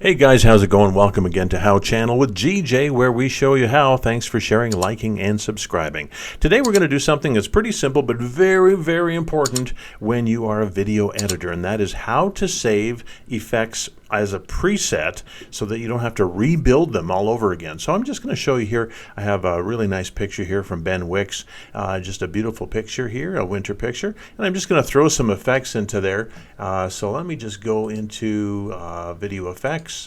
Hey guys, how's it going? Welcome again to How Channel with GJ, where we show you how. Thanks for sharing, liking, and subscribing. Today we're going to do something that's pretty simple but very, very important when you are a video editor, and that is how to save effects as a preset so that you don't have to rebuild them all over again. So I'm just going to show you here. I have a really nice picture here from Ben Wicks, just a beautiful picture here, a winter picture, and I'm just going to throw some effects into there. So let me just go into video effects.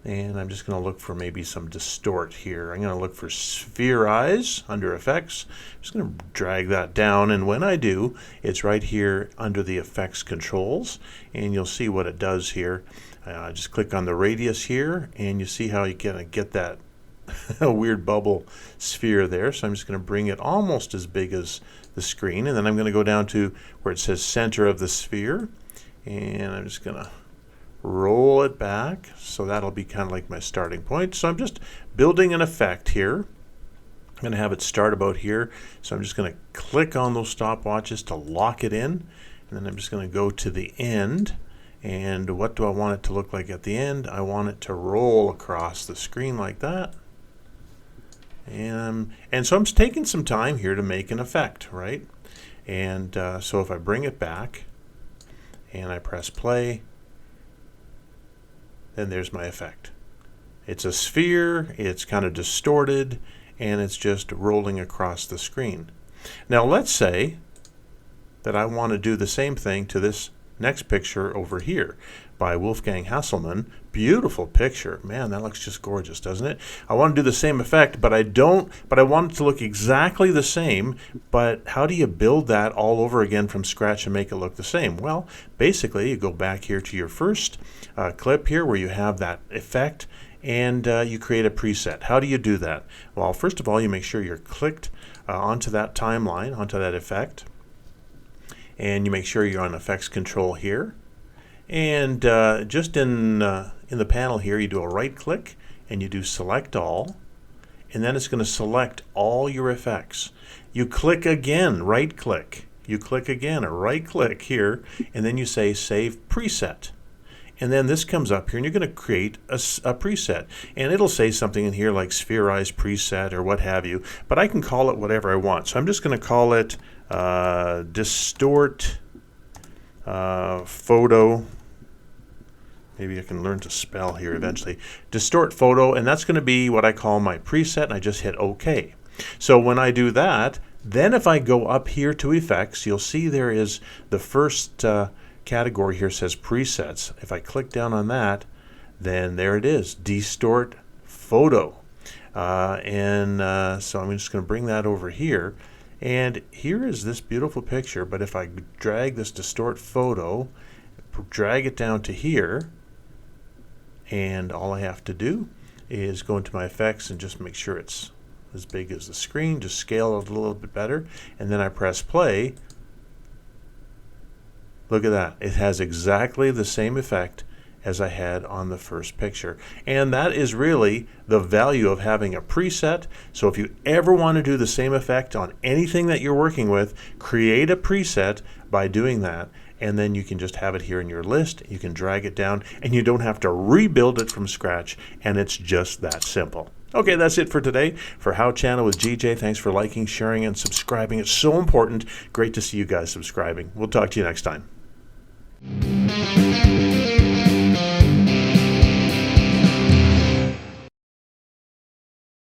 And I'm just going to look for maybe some distort here. I'm going to look for sphere eyes under effects. I'm just going to drag that down, and when I do, it's right here under the effects controls, and you'll see what it does here. Just click on the radius here, and you see how you can get that weird bubble sphere there. So I'm just going to bring it almost as big as the screen, and then I'm going to go down to where it says center of the sphere, and I'm just going to roll it back, so that'll be kind of like my starting point. So I'm just building an effect here. I'm going to have it start about here, so I'm just going to click on those stopwatches to lock it in, and then I'm just going to go to the end. And what do I want it to look like at the end? I want it to roll across the screen like that. And so I'm taking some time here to make an effect, right? And so if I bring it back and I press play, then there's my effect. It's a sphere, it's kind of distorted, and it's just rolling across the screen. Now let's say that I want to do the same thing to this next picture over here by Wolfgang Hasselmann. Beautiful picture. Man, that looks just gorgeous, doesn't it? I want to do the same effect, but I want it to look exactly the same. But how do you build that all over again from scratch and make it look the same? Well, basically, you go back here to your first clip here where you have that effect, and you create a preset. How do you do that? Well, first of all, you make sure you're clicked onto that timeline, onto that effect, and you make sure you're on effects control here. And just in the panel here, you do a right click and you do select all, and then it's going to select all your effects. You click again, right click. You click again, a right click here, and then you say save preset. And then this comes up here, and you're going to create a preset. And it'll say something in here like sphere eyes preset or what have you, but I can call it whatever I want. So I'm just going to call it distort photo. Maybe I can learn to spell here eventually. Distort photo, and that's going to be what I call my preset, and I just hit OK. So when I do that, then if I go up here to effects, you'll see there is the first category here says presets. If I click down on that, then there it is, distort photo. So I'm just going to bring that over here. And here is this beautiful picture, but if I drag this distort photo, drag it down to here, and all I have to do is go into my effects and just make sure it's as big as the screen, just scale it a little bit better, and then I press play. Look at that. It has exactly the same effect as I had on the first picture. And that is really the value of having a preset. So if you ever want to do the same effect on anything that you're working with, create a preset by doing that, and then you can just have it here in your list. You can drag it down, and you don't have to rebuild it from scratch, and it's just that simple. Okay, that's it for today. For How Channel with GJ, thanks for liking, sharing, and subscribing. It's so important. Great to see you guys subscribing. We'll talk to you next time.